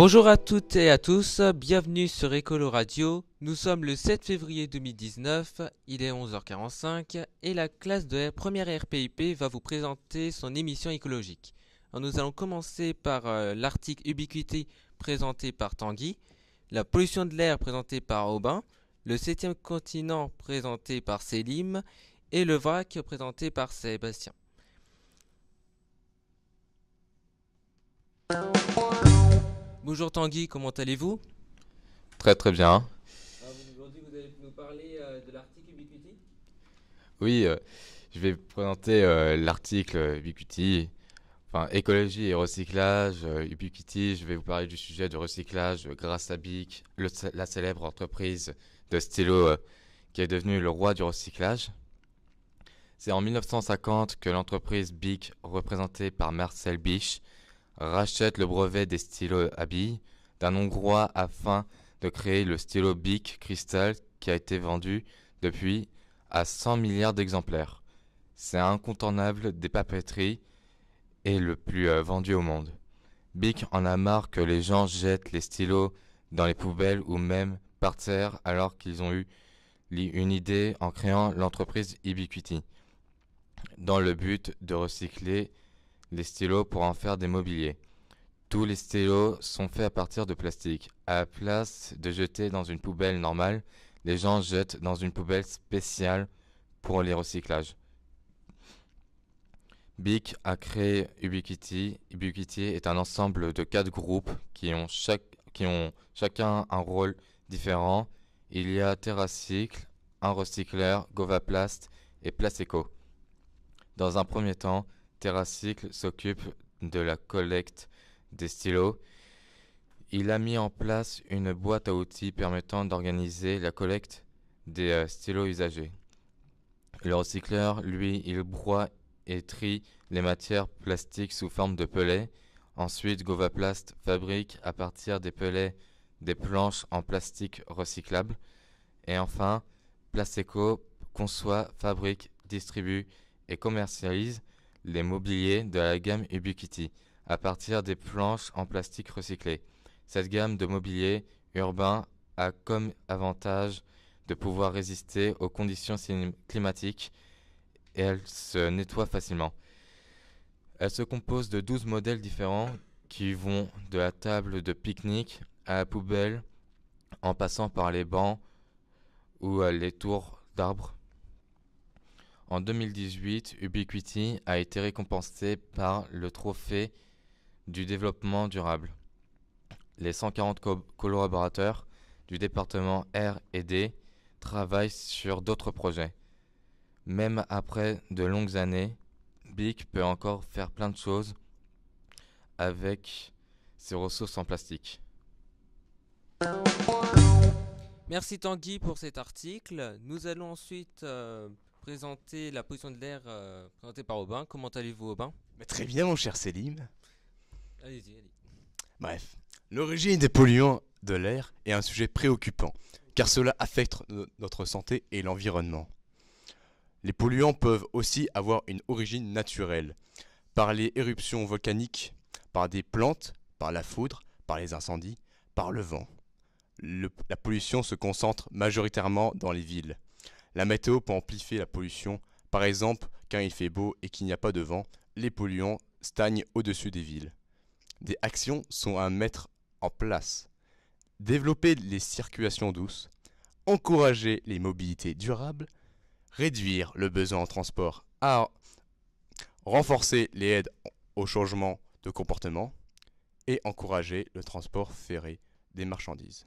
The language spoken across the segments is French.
Bonjour à toutes et à tous, bienvenue sur Écolo Radio. Nous sommes le 7 février 2019, il est 11h45 et la classe de première RPIP va vous présenter son émission écologique. Alors, nous allons commencer par l'article Ubiquity présenté par Tanguy, la pollution de l'air présentée par Aubin, le septième continent présenté par Selim et le vrac présenté par Sébastien. Bonjour Tanguy, comment allez-vous? Très très bien. Aujourd'hui, vous allez nous parler de l'article Ubiquity. Oui, je vais vous présenter l'article Ubiquity, enfin écologie et recyclage. Ubiquity, je vais vous parler du sujet du recyclage grâce à BIC, la célèbre entreprise de stylo qui est devenue le roi du recyclage. C'est en 1950 que l'entreprise BIC, représentée par Marcel Bich, rachète le brevet des stylos à billes d'un Hongrois afin de créer le stylo Bic Crystal qui a été vendu depuis à 100 milliards d'exemplaires. C'est un incontournable des papeteries et le plus vendu au monde. Bic en a marre que les gens jettent les stylos dans les poubelles ou même par terre alors qu'ils ont eu une idée en créant l'entreprise Ubiquity dans le but de recycler les stylos pour en faire des mobiliers. Tous les stylos sont faits à partir de plastique. À la place de jeter dans une poubelle normale, les gens jettent dans une poubelle spéciale pour les recyclages. Bic a créé Ubiquity. Ubiquity est un ensemble de 4 groupes qui ont chacun un rôle différent. Il y a TerraCycle, un recycleur, Govaplast et Placeco. Dans un premier temps, TerraCycle s'occupe de la collecte des stylos. Il a mis en place une boîte à outils permettant d'organiser la collecte des stylos usagés. Le recycleur, lui, il broie et trie les matières plastiques sous forme de pellets. Ensuite, Govaplast fabrique à partir des pellets des planches en plastique recyclable. Et enfin, Placeco conçoit, fabrique, distribue et commercialise les mobiliers de la gamme Ubiquity à partir des planches en plastique recyclé. Cette gamme de mobilier urbain a comme avantage de pouvoir résister aux conditions climatiques et elle se nettoie facilement. Elle se compose de 12 modèles différents qui vont de la table de pique-nique à la poubelle en passant par les bancs ou les tours d'arbres. En 2018, Ubiquity a été récompensé par le trophée du développement durable. Les 140 collaborateurs du département R&D travaillent sur d'autres projets. Même après de longues années, Bic peut encore faire plein de choses avec ses ressources en plastique. Merci Tanguy pour cet article. Nous allons ensuite présenter la pollution de l'air présentée par Aubin. Comment allez-vous Aubin? Mais très bien, mon cher Selim. Allez-y, allez. Bref, l'origine des polluants de l'air est un sujet préoccupant, car cela affecte notre santé et l'environnement. Les polluants peuvent aussi avoir une origine naturelle, par les éruptions volcaniques, par des plantes, par la foudre, par les incendies, par le vent. La pollution se concentre majoritairement dans les villes. La météo peut amplifier la pollution. Par exemple, quand il fait beau et qu'il n'y a pas de vent, les polluants stagnent au-dessus des villes. Des actions sont à mettre en place. Développer les circulations douces, encourager les mobilités durables, réduire le besoin en transport, à renforcer les aides au changement de comportement et encourager le transport ferré des marchandises.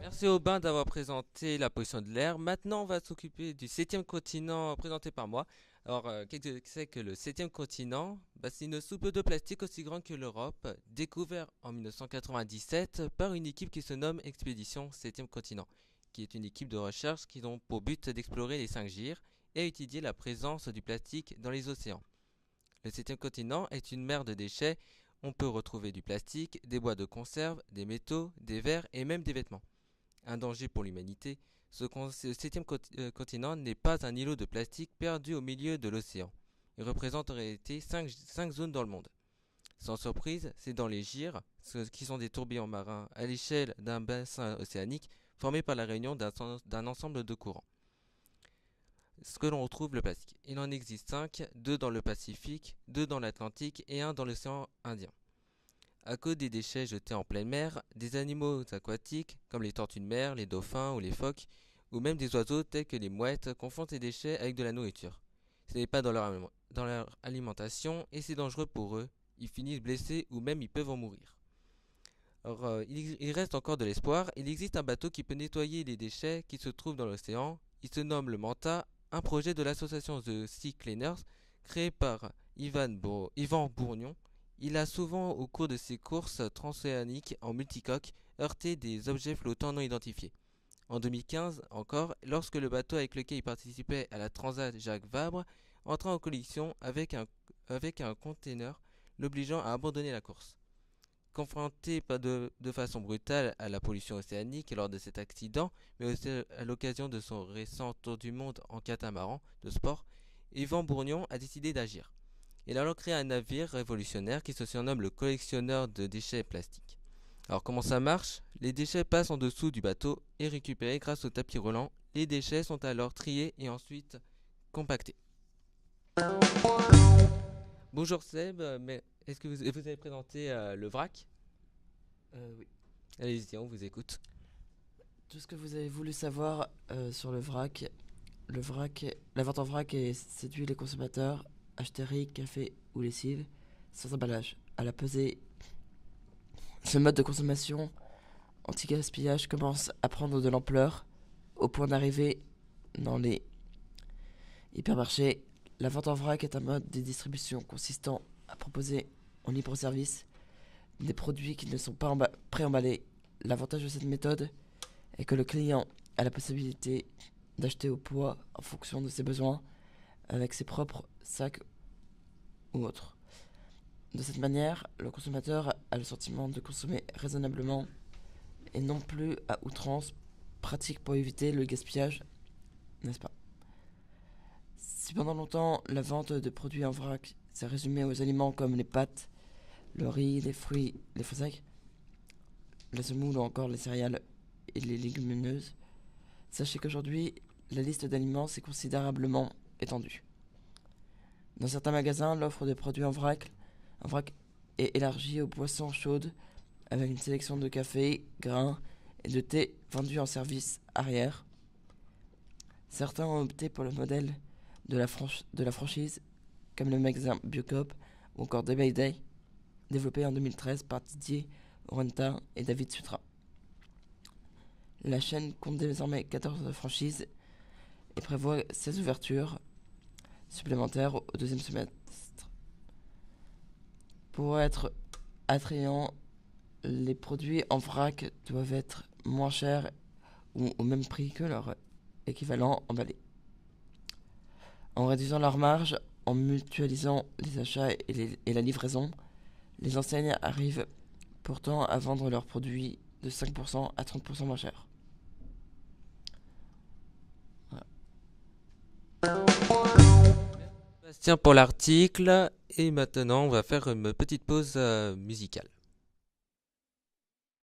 Merci Aubin d'avoir présenté la pollution de l'air. Maintenant, on va s'occuper du septième continent présenté par moi. Alors, qu'est-ce que c'est que le septième continent? C'est une soupe de plastique aussi grande que l'Europe, découverte en 1997 par une équipe qui se nomme Expédition Septième Continent, qui est une équipe de recherche qui ont pour but d'explorer les 5 gyres et étudier la présence du plastique dans les océans. Le septième continent est une mer de déchets. On peut retrouver du plastique, des boîtes de conserve, des métaux, des verres et même des vêtements. Un danger pour l'humanité, ce septième continent n'est pas un îlot de plastique perdu au milieu de l'océan. Il représente en réalité 5 zones dans le monde. Sans surprise, c'est dans les gyres, qui sont des tourbillons marins à l'échelle d'un bassin océanique formé par la réunion d'un ensemble de courants, ce que l'on retrouve le plastique. Il en existe 5, 2 dans le Pacifique, 2 dans l'Atlantique et 1 dans l'océan Indien. À cause des déchets jetés en pleine mer, des animaux aquatiques comme les tortues de mer, les dauphins ou les phoques, ou même des oiseaux tels que les mouettes confondent ces déchets avec de la nourriture. Ce n'est pas dans leur alimentation et c'est dangereux pour eux. Ils finissent blessés ou même ils peuvent en mourir. Alors, il reste encore de l'espoir. Il existe un bateau qui peut nettoyer les déchets qui se trouvent dans l'océan. Il se nomme le Manta, un projet de l'association The Sea Cleaners créé par Yvan Bourgnon. Il a souvent, au cours de ses courses transocéaniques en multicoque, heurté des objets flottants non identifiés. En 2015 encore, lorsque le bateau avec lequel il participait à la Transat Jacques Vabre entra en collision avec un container, l'obligeant à abandonner la course. Confronté de façon brutale à la pollution océanique lors de cet accident, mais aussi à l'occasion de son récent tour du monde en catamaran de sport, Yvan Bourgnon a décidé d'agir. Il a alors créé un navire révolutionnaire qui se surnomme le collectionneur de déchets plastiques. Alors comment ça marche? Les déchets passent en dessous du bateau et récupérés grâce au tapis roulant. Les déchets sont alors triés et ensuite compactés. Bonjour Seb, mais est-ce que vous avez présenté le vrac? Oui. Allez-y, on vous écoute. Tout ce que vous avez voulu savoir sur le vrac, la vente en vrac séduit les consommateurs, acheter riz, café ou lessive, sans emballage, à la pesée. Ce mode de consommation anti-gaspillage commence à prendre de l'ampleur, au point d'arriver dans les hypermarchés. La vente en vrac est un mode de distribution consistant à proposer en libre service des produits qui ne sont pas préemballés. L'avantage de cette méthode est que le client a la possibilité d'acheter au poids en fonction de ses besoins avec ses propres sacs ou autres. De cette manière, le consommateur a le sentiment de consommer raisonnablement et non plus à outrance, pratique pour éviter le gaspillage, n'est-ce pas? Si pendant longtemps la vente de produits en vrac s'est résumée aux aliments comme les pâtes, le riz, les fruits secs, la semoule ou encore les céréales et les légumineuses, sachez qu'aujourd'hui la liste d'aliments s'est considérablement étendue. Dans certains magasins, l'offre de produits en vrac est élargie aux boissons chaudes avec une sélection de café, grains et de thé vendus en service arrière. Certains ont opté pour le modèle de la franchise, comme le magasin Biocop ou encore Day by Day, développé en 2013 par Didier Orenta et David Sutra. La chaîne compte désormais 14 franchises et prévoit 16 ouvertures supplémentaires au deuxième semestre. Pour être attrayants, les produits en vrac doivent être moins chers ou au même prix que leur équivalent emballé. En réduisant leur marge, en mutualisant les achats et la livraison, les enseignes arrivent pourtant à vendre leurs produits de 5% à 30% moins chers. Bastien pour l'article et maintenant on va faire une petite pause musicale.